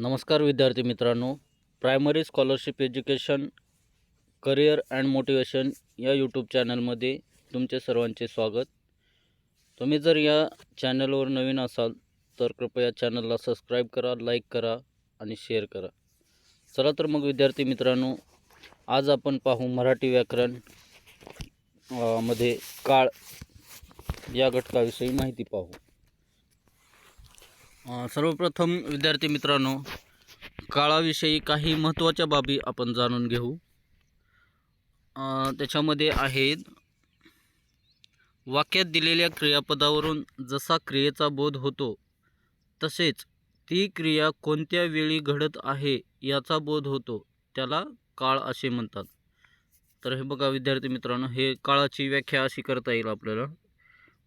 नमस्कार विद्यार्थी मित्रांनो, primary scholarship education career and motivation या यूट्यूब चॅनलमध्ये तुमचे सर्वांचे स्वागत. तुम्ही जर या चॅनलवर नवीन असाल तर कृपया चॅनलला सबस्क्राईब करा, लाईक करा आणि शेअर करा. चला तर मग विद्यार्थी मित्रांनो, आज आपण पाहू मराठी व्याकरण मध्ये काळ या घटकाविषयी माहिती पाहू. सर्वप्रथम विद्यार्थी मित्रांनो, काळाविषयी काही महत्त्वाच्या बाबी आपण जाणून घेऊ. त्याच्यामध्ये आहेत, वाक्यात दिलेल्या क्रियापदावरून जसा क्रियेचा बोध होतो तसेच ती क्रिया कोणत्या वेळी घडत आहे याचा बोध होतो, त्याला काळ असे म्हणतात. तर हे बघा विद्यार्थी मित्रांनो, हे काळाची व्याख्या अशी करता येईल आपल्याला.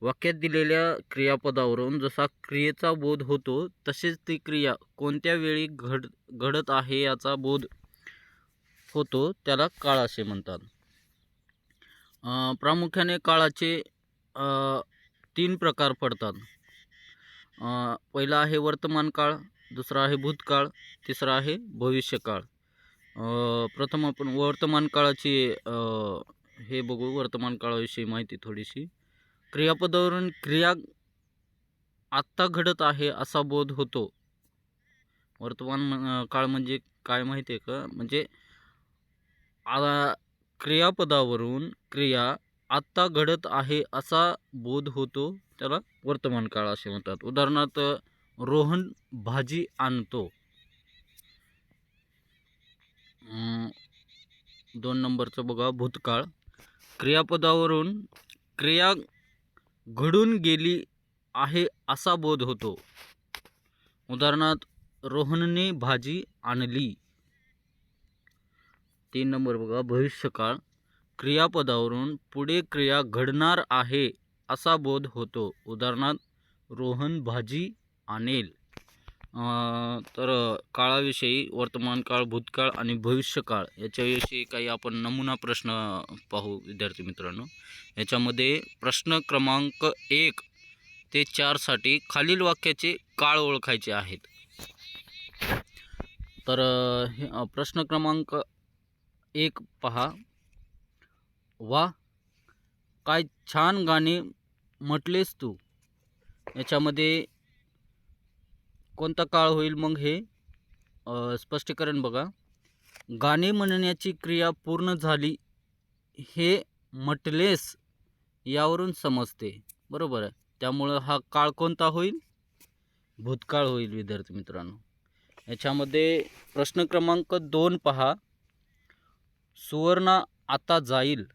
वाक्यात दिलेल्या क्रियापदावरून जसा क्रियेचा बोध होतो तसेच ती क्रिया कोणत्या वेळी घडत आहे याचा बोध होतो, त्याला काळ असे म्हणतात. प्रामुख्याने काळाचे 3 प्रकार पडतात. पहिला आहे वर्तमान काळ, दुसरा आहे भूतकाळ, तिसरा आहे भविष्यकाळ. प्रथम आपण वर्तमान काळाची हे बघू. वर्तमान काळाविषयी माहिती थोडीशी. क्रियापदावरून क्रिया आत्ता घडत आहे असा बोध होतो. वर्तमान काळ म्हणजे काय माहिती आहे का? म्हणजे क्रियापदावरून क्रिया आत्ता घडत आहे असा बोध होतो, त्याला वर्तमान काळ असे म्हणतात. उदाहरणार्थ, रोहन भाजी आणतो. 2 नंबरचं बघा, भूतकाळ. क्रियापदावरून क्रिया घडून गेली आहे असा बोध होतो. उदाहरणार्थ, रोहनने भाजी आणली. 3 नंबर बघा, भविष्यकाळ. क्रियापदावरून पुढे क्रिया घडणार आहे असा बोध होतो. उदाहरणार्थ, रोहन भाजी आणेल. तर काळाविषयी वर्तमान काळ, भूतकाळ आणि भविष्यकाळ याच्याविषयी काही आपण नमुना प्रश्न पाहू विद्यार्थी मित्रांनो. याच्यामध्ये प्रश्न क्रमांक 1 ते 4 साठी खालील वाक्याचे काळ ओळखायचे आहेत. तर प्रश्न क्रमांक 1 पहा. वा, काय छान गाणे म्हटलेस तू. याच्यामध्ये कोणता काळ होईल मग हे स्पष्टीकरण बघा. गाणे म्हणण्याची क्रिया पूर्ण झाली हे म्हटलेस यावरून समजते, बरोबर आहे. त्यामुळं हा काळ कोणता होईल? भूतकाळ होईल विद्यार्थी मित्रांनो. याच्यामध्ये प्रश्न क्रमांक 2 पहा. सुवर्णा आता जाईल.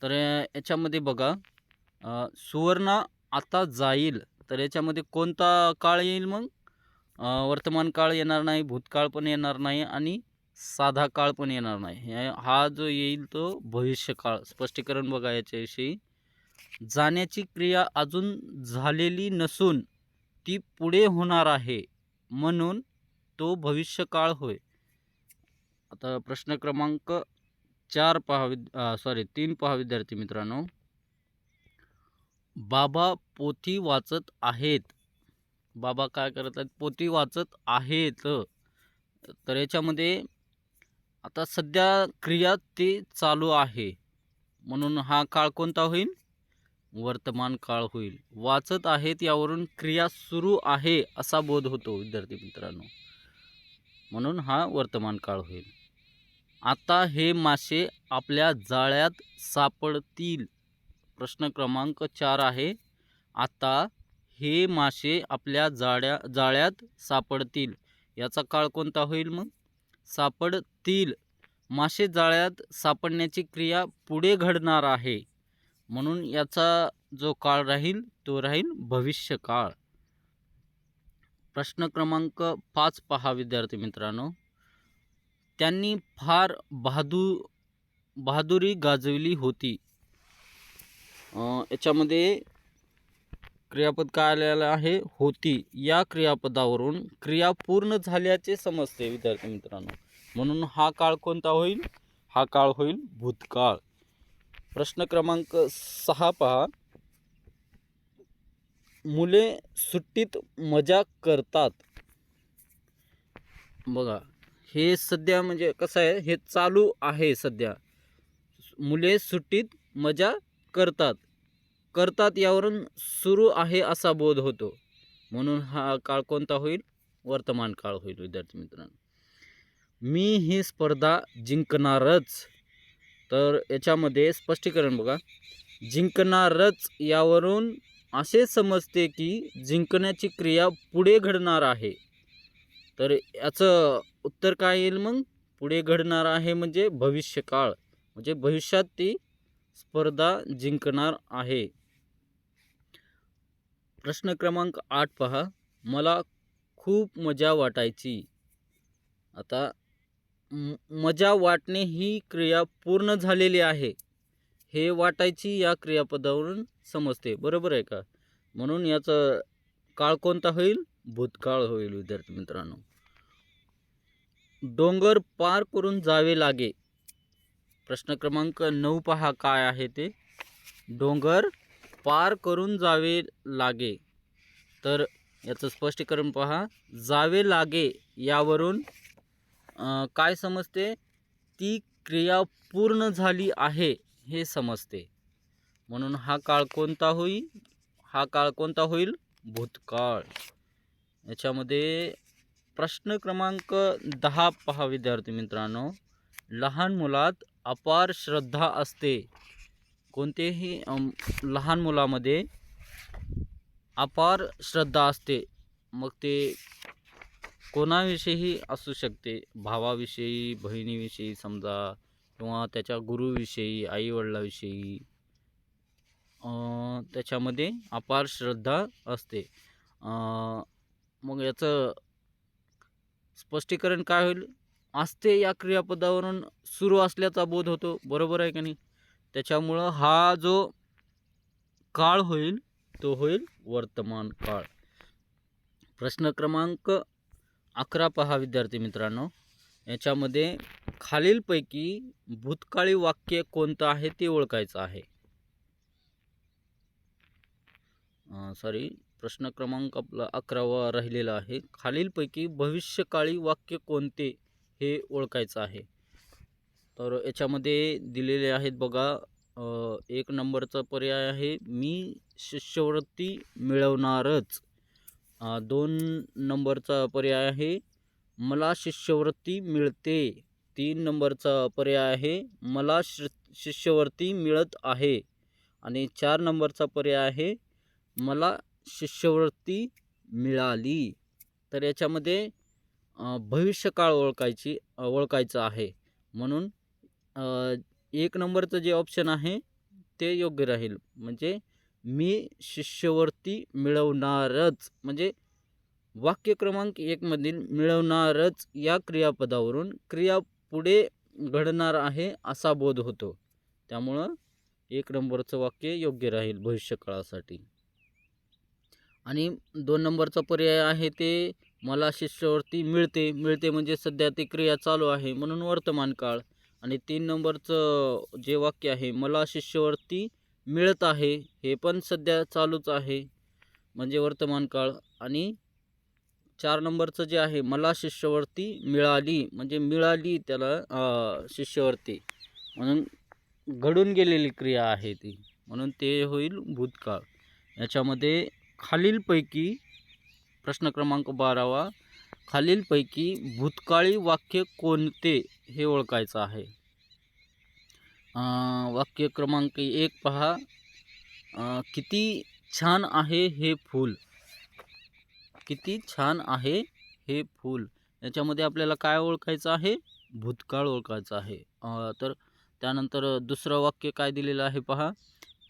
तर याच्यामध्ये बघा, सुवर्णा आता जाईल, तर याच्यामध्ये कोणता काळ येईल मग? वर्तमान काळ येणार नाही, भूतकाळ पण येणार नाही आणि साधा काळ पण येणार नाही. हा जो येईल तो भविष्यकाळ. स्पष्टीकरण बघा याच्याविषयी. जाण्याची क्रिया अजून झालेली नसून ती पुढे होणार आहे म्हणून तो भविष्यकाळ होय. आता प्रश्न क्रमांक 3 पहा विद्यार्थी मित्रांनो. बाबा पोथी वाचत आहेत. बाबा काय करत आहेत? पोथी वाचत आहेत. तर याच्यामध्ये आता सध्या क्रिया ते चालू आहे म्हणून हा काळ कोणता होईल? वर्तमान काळ होईल. वाचत आहेत यावरून क्रिया सुरू आहे असा बोध होतो विद्यार्थी मित्रांनो, म्हणून हा वर्तमान काळ होईल. आता हे मासे आपल्या जाळ्यात सापडतील. प्रश्न क्रमांक 4 आहे. आता हे मासे आपल्या जाळ्यात सापडतील. याचा काळ कोणता होईल मग? सापडतील. मासे जाळ्यात सापडण्याची क्रिया पुढे घडणार आहे म्हणून याचा जो काळ राहील तो राहील भविष्यकाळ. प्रश्न क्रमांक 5 पहा विद्यार्थी मित्रांनो. त्यांनी फार बहादुरी गाजवली होती. याच्यामध्ये क्रियापद काय आलेलं आहे? होती. या क्रियापदावरून क्रिया पूर्ण झाल्याचे समजते विद्यार्थी मित्रांनो, म्हणून हा काळ कोणता होईल? हा काळ होईल भूतकाळ. प्रश्न क्रमांक 6 पहा. मुले सुट्टीत मजा करतात. बघा, हे सध्या म्हणजे कसं आहे, हे चालू आहे सध्या. मुले सुट्टीत मजा करतात. करतात यावरून सुरू आहे असा बोध होतो. म्हणून हा काळ कोणता होईल? वर्तमान काळ होईल विद्यार्थी मित्रांनो. मी ही स्पर्धा जिंकणारच. तर याच्यामध्ये स्पष्टीकरण बघा. जिंकणारच यावरून असे समजते की जिंकण्याची क्रिया पुढे घडणार आहे. तर याचं उत्तर काय येईल मग? पुढे घडणार आहे म्हणजे भविष्यकाळ, म्हणजे भविष्यात ती स्पर्धा जिंकणार आहे. प्रश्न क्रमांक 8 पहा. मला खूप मजा वाटायची. आता मजा वाटणे ही क्रिया पूर्ण झालेली आहे, हे वाटायची या क्रियापदावरून समजते. बरोबर आहे का? म्हणून याचा काळ कोणता होईल? भूतकाळ होईल विद्यार्थी मित्रांनो. डोंगर पार करून जावे लागे. प्रश्न क्रमांक 9 पहा काय आहे ते. डोंगर पार करून जावे लागे. तर याचं स्पष्टीकरण पहा. जावे लागे यावरून काय समजते? ती क्रिया पूर्ण झाली आहे हे समजते. म्हणून हा काळ कोणता होईल? हा काळ कोणता होईल? भूतकाळ. याच्यामध्ये प्रश्न क्रमांक 10 पहा विद्यार्थी मित्रांनो. लहान मुलात अपार श्रद्धा असते. कोणतेही लहान मुलामध्ये अपार श्रद्धा असते. मग ते कोणाविषयी असू शकते. भावाविषयी, बहिणीविषयी समजा, किंवा त्याच्या गुरुविषयी, आईवडिलाविषयी. त्याच्यामध्ये अपार श्रद्धा असते. मग याचं स्पष्टीकरण काय होईल? असते या क्रियापदावरून सुरू असल्याचा बोध होतो. बरोबर आहे का नाही? त्याच्यामुळं हा जो काळ होईल तो होईल वर्तमान काळ. प्रश्न क्रमांक 11 पहा विद्यार्थी मित्रांनो. याच्यामध्ये खालीलपैकी भूतकाळी वाक्य कोणतं आहे ते ओळखायचं आहे. प्रश्न क्रमांक आपला 11वा राहिलेला आहे. खालीलपैकी भविष्यकाळी वाक्य कोणते हे ओळखायचं आहे. तर याच्यामध्ये दिलेले आहेत बघा. 1 नंबरचा पर्याय आहे मी शिष्यवृत्ती मिळवणारच. 2 नंबरचा पर्याय आहे मला शिष्यवृत्ती मिळते. 3 नंबरचा पर्याय आहे मला शिष्यवृत्ती मिळत आहे. आणि 4 नंबरचा पर्याय आहे मला शिष्यवृत्ती मिळाली. तर याच्यामध्ये भविष्यकाळ ओळखायचं आहे. म्हणून 1 नंबरचं जे ऑप्शन आहे ते योग्य राहील. म्हणजे मी शिष्यवृत्ती मिळवणारच, म्हणजे वाक्य क्रमांक 1 मधील मिळवणारच या क्रियापदावरून क्रिया पुढे घडणार आहे असा बोध होतो. त्यामुळं 1 नंबरचं वाक्य योग्य राहील भविष्यकाळासाठी. आणि 2 नंबरचा पर्याय आहे ते मला शिष्यवृत्ती मिळते म्हणजे सध्या ती क्रिया चालू आहे म्हणून वर्तमान काळ. आणि 3 नंबरचं जे वाक्य आहे मला शिष्यवृत्ती मिळत आहे, हे पण सध्या चालूच आहे म्हणजे वर्तमान काळ. आणि 4 नंबरचं जे आहे मला शिष्यवृत्ती मिळाली म्हणजे मिळाली त्याला शिष्यवृत्ती, म्हणून घडून गेलेली क्रिया आहे ती, म्हणून ते होईल भूतकाळ. याच्यामध्ये खालीलपैकी प्रश्न क्रमांक 12वा. खालीलपैकी भूतकाळी वाक्य कोणते हे ओळखायचं आहे. वाक्य क्रमांक 1 पहा. किती छान आहे हे फूल. किती छान आहे हे फूल. याच्यामध्ये आपल्याला काय ओळखायचं आहे? भूतकाळ ओळखायचं आहे. तर त्यानंतर दुसरं वाक्य काय दिलेलं आहे पहा.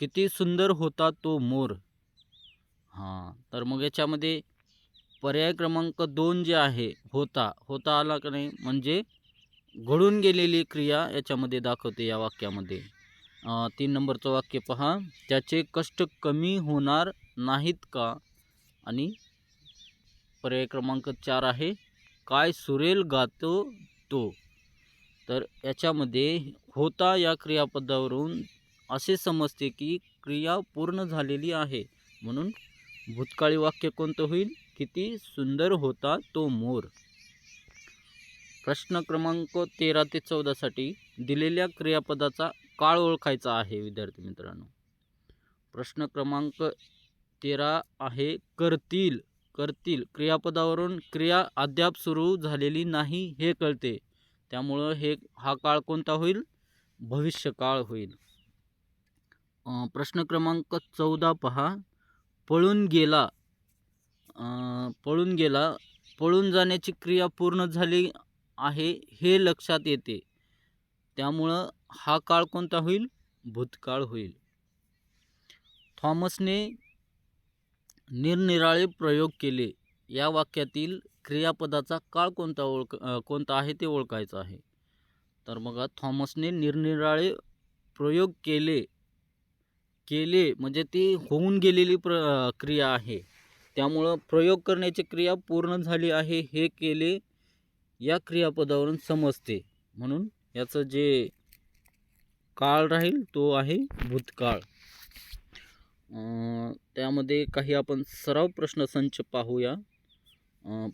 किती सुंदर होता तो मोर. तर मग याच्यामध्ये पर्याय क्रमांक 2 जे आहे होता आला का नाही, म्हणजे घडून गेलेली क्रिया याच्यामध्ये दाखवते या वाक्यामध्ये. 3 नंबरचं वाक्य पहा. त्याचे कष्ट कमी होणार नाहीत का. आणि पर्याय क्रमांक 4 आहे काय सुरेल गातो तो. तर याच्यामध्ये होता या क्रियापदावरून असे समजते की क्रिया पूर्ण झालेली आहे, म्हणून भूतकाळी वाक्य कोणतं होईल? किती सुंदर होता तो मोर. प्रश्न क्रमांक 13 ते 14 साठी दिलेल्या क्रियापदाचा काळ ओळखायचा आहे विद्यार्थी मित्रांनो. प्रश्न क्रमांक 13 आहे करतील. करतील क्रियापदावरून क्रिया अद्याप सुरू झालेली नाही हे कळते, त्यामुळं हा काळ कोणता होईल? भविष्यकाळ होईल. प्रश्न क्रमांक 14 पहा. पळून गेला. पळून गेला, पळून जाण्याची क्रिया पूर्ण झाली आहे हे लक्षात येते, त्यामुळं हा काळ कोणता होईल? भूतकाळ होईल. थॉमसने निरनिराळे प्रयोग केले. या वाक्यातील क्रियापदाचा काळ कोणता आहे ते ओळखायचं आहे. तर बघा, थॉमसने निरनिराळे प्रयोग केले म्हणजे ती होऊन गेलेली क्रिया आहे, त्यामुळं प्रयोग करण्याची क्रिया पूर्ण झाली आहे हे केले या क्रियापदावरून समजते, म्हणून याचं जे काळ राहील तो आहे भूतकाळ. त्यामध्ये काही आपण सराव प्रश्नसंच पाहूया.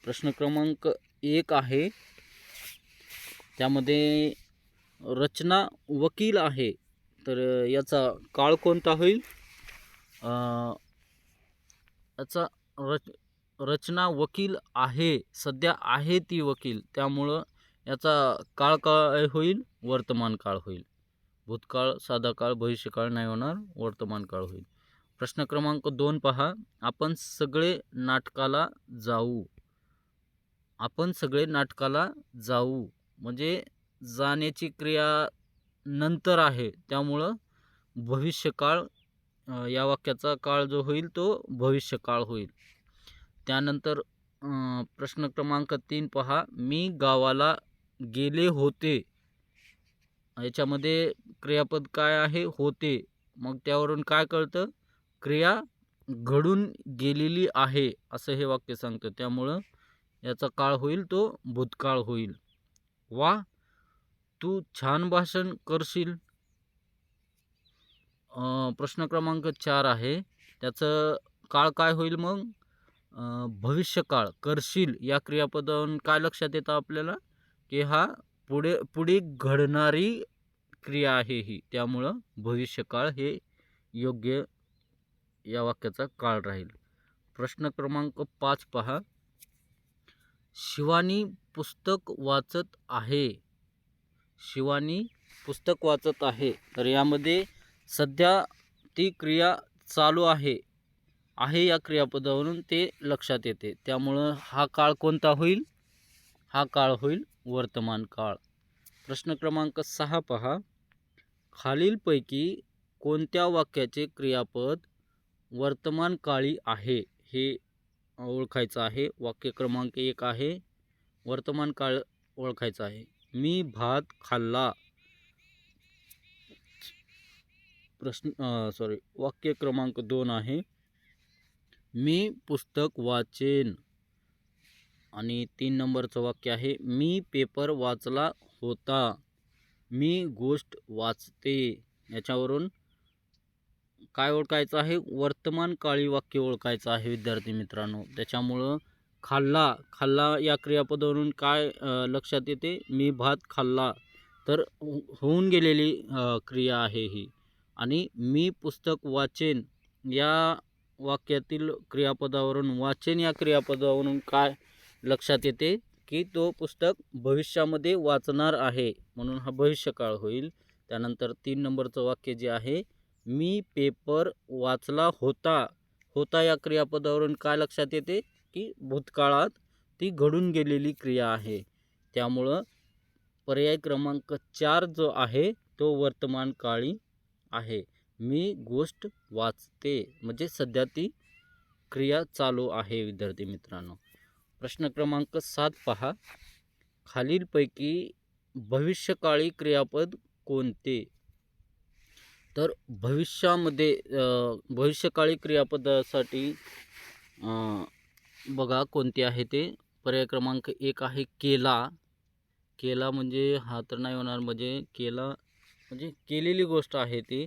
प्रश्न क्रमांक 1 आहे, त्यामध्ये रचना वकील आहे, तर याचा काळ कोणता होईल? याचा रचना वकील आहे, सध्या आहे ती वकील, त्यामुळं याचा काळ काय होईल? वर्तमान काळ होईल. भूतकाळ, साधा काळ, भविष्यकाळ नाही होणार, वर्तमान काळ होईल. प्रश्न क्रमांक 2 पहा. आपण सगळे नाटकाला जाऊ. आपण सगळे नाटकाला जाऊ म्हणजे जाण्याची क्रिया नंतर आहे, त्यामुळं भविष्यकाळ, या वाक्याचा काळ जो होईल तो भविष्यकाळ होईल. त्यानंतर प्रश्न क्रमांक 3 पहा. मी गावाला गेले होते. याच्यामध्ये क्रियापद काय आहे? होते. मग त्यावरून काय कळतं? क्रिया घडून गेलेली आहे असं हे वाक्य सांगतं, त्यामुळं याचा काळ होईल तो भूतकाळ होईल. वा, तू छान भाषण करशील. प्रश्न क्रमांक 4 आहे, त्याचं काळ काय होईल मग? भविष्यकाळ. करशील या क्रियापदावरून काय लक्षात येतं आपल्याला? की हा पुढे घडणारी क्रिया आहे ही, त्यामुळं भविष्यकाळ हे योग्य या वाक्याचा काळ राहील. प्रश्न क्रमांक 5 पहा. शिवानी पुस्तक वाचत आहे. शिवानी पुस्तक वाचत आहे, तर यामध्ये सध्या ती क्रिया चालू आहे या क्रियापदावरून ते लक्षात येते, त्यामुळं हा काळ कोणता होईल? हा काळ होईल वर्तमान काळ. प्रश्न क्रमांक 6 पहा. खालीलपैकी कोणत्या वाक्याचे क्रियापद वर्तमान काळी आहे हे ओळखायचं आहे. वाक्य क्रमांक 1 आहे, वर्तमान काळ ओळखायचा आहे. मी भात खाल्ला. वाक्य क्रमांक 2 आहे, मी पुस्तक वाचेन. आणि 3 नंबरचं वाक्य आहे, मी पेपर वाचला होता. मी गोष्ट वाचते. याच्यावरून काय ओळखायचं आहे? वर्तमान काळी वाक्य ओळखायचं आहे विद्यार्थी मित्रांनो. त्याच्यामुळं खाल्ला या क्रियापदावरून काय लक्षात येते? मी भात खाल्ला, तर होऊन गेलेली क्रिया आहे ही. आणि मी पुस्तक वाचेन या वाक्यातील क्रियापदावरून, वाचेन या क्रियापदावरून काय लक्षात येते? की तो पुस्तक भविष्यामध्ये वाचणार आहे, म्हणून हा भविष्यकाळ होईल. त्यानंतर 3 नंबरचं वाक्य जे आहे, मी पेपर वाचला होता या क्रियापदावरून काय लक्षात येते? की भूतकाळात ती घडून गेलेली क्रिया आहे, त्यामुळं पर्याय क्रमांक 4 जो आहे तो वर्तमान काळी आहे. मी गोष्ट वाचते म्हणजे सध्या ती क्रिया चालू आहे विद्यार्थी मित्रांनो. प्रश्न क्रमांक 7 पहा. खालीलपैकी भविष्यकाळी क्रियापद कोणते? तर भविष्यकाळी क्रियापदासाठी बघा कोणते आहे ते. पर्याय क्रमांक 1 आहे केला म्हणजे हा तर नाही होणार, म्हणजे केला म्हणजे केलेली गोष्ट आहे ती,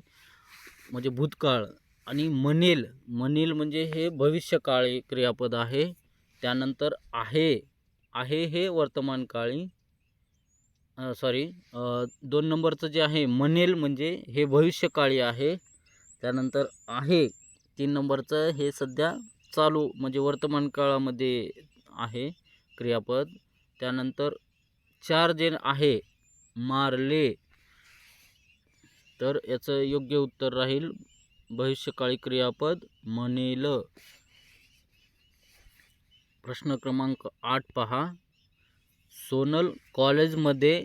म्हणजे भूतकाळ. आणि म्हणेल म्हणजे हे भविष्यकाळी क्रियापद आहे. त्यानंतर आहे हे वर्तमान काळी. सॉरी 2 नंबरचं जे आहे म्हणेल म्हणजे हे भविष्यकाळी आहे. त्यानंतर आहे 3 नंबरचं हे सध्या चालू म्हणजे वर्तमान काळामध्ये आहे क्रियापद. त्यानंतर 4 जे आहे मारले, तर याचं योग्य उत्तर राहील भविष्यकाळी क्रियापद म्हणेल. प्रश्न क्रमांक 8 पहा. सोनल कॉलेजमध्ये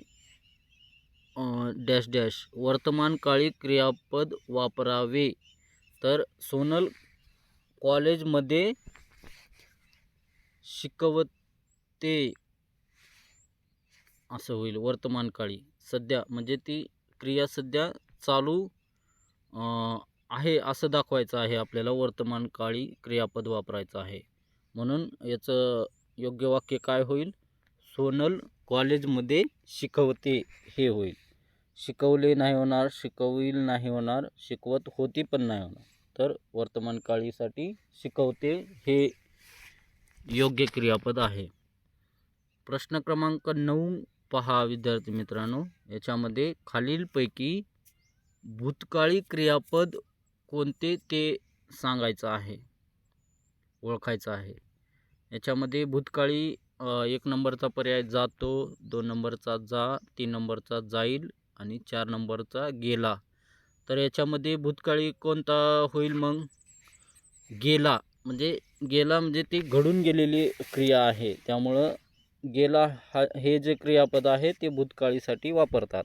डॅश डॅश वर्तमान काळी क्रियापद वापरावे. तर सोनल कॉलेजमध्ये शिकवते असं होईल वर्तमान काळी. सध्या म्हणजे ती क्रिया सध्या चालू आहे असं दाखवायचं आहे आपल्याला. वर्तमान काळी क्रियापद वापरायचं आहे, म्हणून याचं योग्य वाक्य काय होईल? सोनल कॉलेजमध्ये शिकवते हे होईल. शिकवले नाही होणार, शिकविल नाही होणार, शिकवत होती पण नाही होणार. तर वर्तमान काळीसाठी शिकवते हे योग्य क्रियापद आहे. प्रश्न क्रमांक 9 पहा विद्यार्थी मित्रांनो. याच्यामध्ये खालीलपैकी भूतकाळी क्रियापद कोणते ते सांगायचं आहे, ओळखायचं आहे. याच्यामध्ये भूतकाळी 1 नंबरचा पर्याय जातो, 2 नंबरचा जा, 3 नंबरचा जाईल आणि 4 नंबरचा गेला. तर याच्यामध्ये भूतकाळी कोणता होईल मग? गेला. म्हणजे ती घडून गेलेली क्रिया आहे, त्यामुळं गेला हे जे क्रियापद आहे ते भूतकाळीसाठी वापरतात.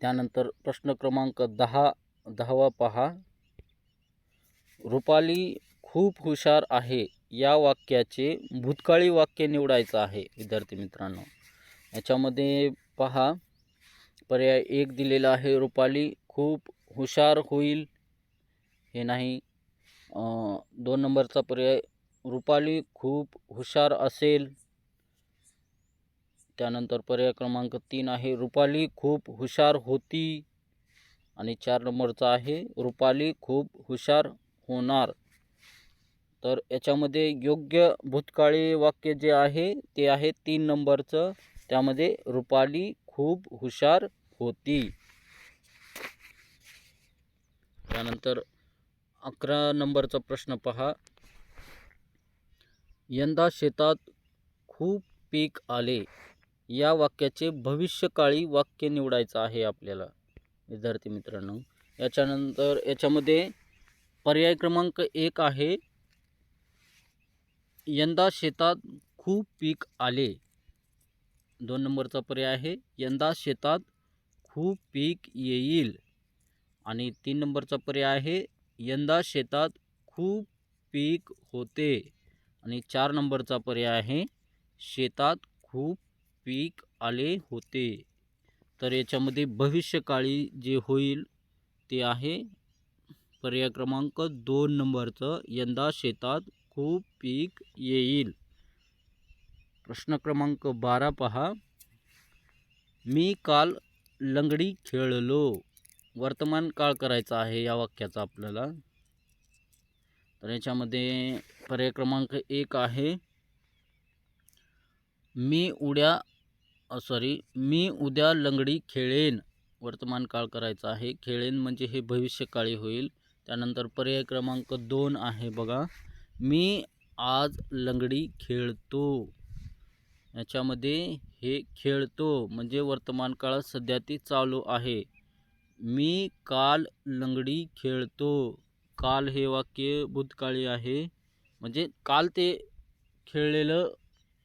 त्यानंतर प्रश्न क्रमांक 10वा पहा. रुपाली खूप हुशार आहे या वाक्याचे भूतकाळी वाक्य निवडायचं आहे विद्यार्थी मित्रांनो. याच्यामध्ये पहा पर्याय 1 दिलेला आहे, रुपाली खूप हुशार होईल, हे नाही. 2 नंबरचा पर्याय रुपाली खूप हुशार असेल. त्यानंतर पर्याय क्रमांक 3 आहे रुपाली खूप हुशार होती. आणि 4 नंबरचा आहे रुपाली खूप हुशार होणार. तर याच्यामध्ये योग्य भूतकाळी वाक्य जे आहे ते आहे 3 नंबरचं. त्यामध्ये रुपाली खूप हुशार होती. त्यानंतर 11 नंबरचा प्रश्न पहा. यंदा शेतात खूप पीक आले या वाक्याचे भविष्यकाळी वाक्य निवडायचं आहे आपल्याला विद्यार्थी मित्रांनो. याच्यानंतर याच्यामध्ये पर्याय क्रमांक 1 आहे यंदा शेतात खूप पीक आले. 2 नंबरचा पर्याय आहे यंदा शेतात खूप पीक येईल. आणि 3 नंबरचा पर्याय आहे यंदा शेतात खूप पीक होते. आणि 4 नंबरचा पर्याय आहे शेतात खूप पीक आले होते. तर याच्यामध्ये भविष्यकाळी जे होईल ते आहे पर्याय क्रमांक 2 नंबरचं, यंदा शेतात खूप पीक येईल. प्रश्न क्रमांक 12 पहा. मी काल लंगडी खेळलो. वर्तमान काळ करायचा आहे या वाक्याचा आपल्याला. तर याच्यामध्ये पर्याय क्रमांक 1 आहे मी उद्या लंगडी खेळेन. वर्तमान काळ करायचा आहे. खेळेन म्हणजे हे भविष्यकाळी होईल. त्यानंतर पर्याय क्रमांक 2 आहे बघा, मी आज लंगडी खेळतो. याच्यामध्ये हे खेळतो म्हणजे वर्तमान काळात सध्या ती चालू आहे. मी काल लंगडी खेळतो. काल हे वाक्य भूतकाळी आहे, म्हणजे काल ते खेळलेलं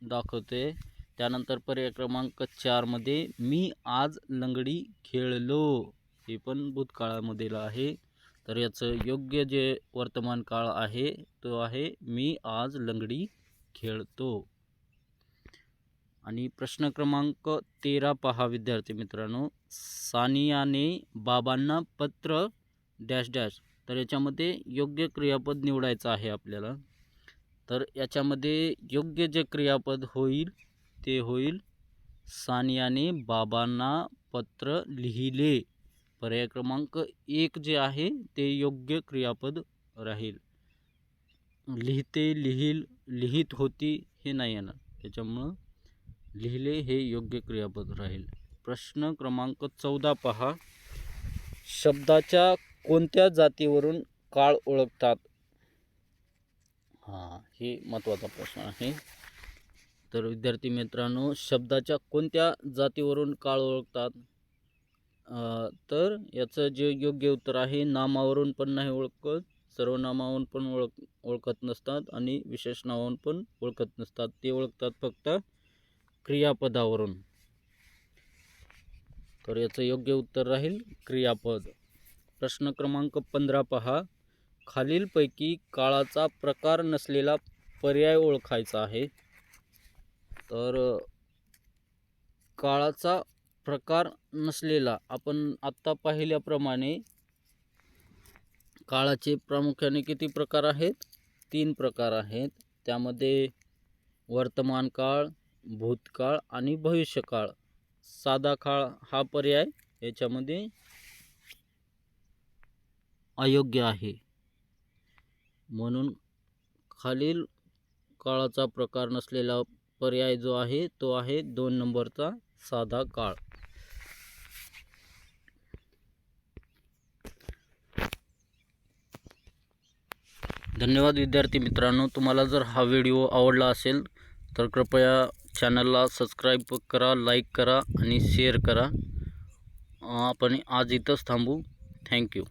दाखवते. त्यानंतर पर्याय क्रमांक 4 मध्ये मी आज लंगडी खेळलो, हे पण भूतकाळामधील आहे. तर याचं योग्य जे वर्तमान काळ आहे तो आहे मी आज लंगडी खेळतो. आणि प्रश्न क्रमांक 13 पहा विद्यार्थी मित्रांनो. सानियाने बाबांना पत्र डॅश डॅश. तर याच्यामध्ये योग्य क्रियापद निवडायचं आहे आपल्याला. तर याच्यामध्ये योग्य जे क्रियापद होईल ते होईल सानियाने बाबांना पत्र लिहिले. पर्याय क्रमांक 1 जे आहे ते योग्य क्रियापद राहील. लिहिते, लिहिल, लिहित होती हे नाही येणार. त्याच्यामुळं लिहिले हे योग्य क्रियापद राहील. प्रश्न क्रमांक 14 पहा. शब्दाच्या कोणत्या जातीवरून काळ ओळखतात? हे महत्त्वाचा प्रश्न आहे. तर विद्यार्थी मित्रांनो, शब्दाच्या कोणत्या जातीवरून काळ ओळखतात? तर याचं जे योग्य उत्तर आहे, नामावरून पण नाही ओळखत, सर्वनामावरून पण ओळखत नसतात आणि विशेष नावावरून पण ओळखत नसतात. ते ओळखतात फक्त क्रियापदावरून. तर याचं योग्य उत्तर राहील क्रियापद. प्रश्न क्रमांक 15 पहा. खालीलपैकी काळाचा प्रकार नसलेला पर्याय ओळखायचा आहे. तर काळाचा प्रकार नसलेला, आपण आत्ता पाहिल्याप्रमाणे काळाचे प्रामुख्याने किती प्रकार आहेत? 3 प्रकार आहेत. त्यामध्ये वर्तमान काळ, भूतकाळ आणि भविष्यकाळ. साधा काळ हा पर्याय याच्यामध्ये अयोग्य आहे. म्हणून खालील काळाचा प्रकार नसलेला पर्याय जो आहे तो आहे 2 नंबरचा साधा काळ. धन्यवाद विद्यार्थी मित्रांनो. तुम्हाला जर हा व्हिडिओ आवडला असेल तर कृपया चॅनलला सबस्क्राईब करा, लाईक करा आणि शेअर करा. आपण आज इथंच थांबू. थँक्यू.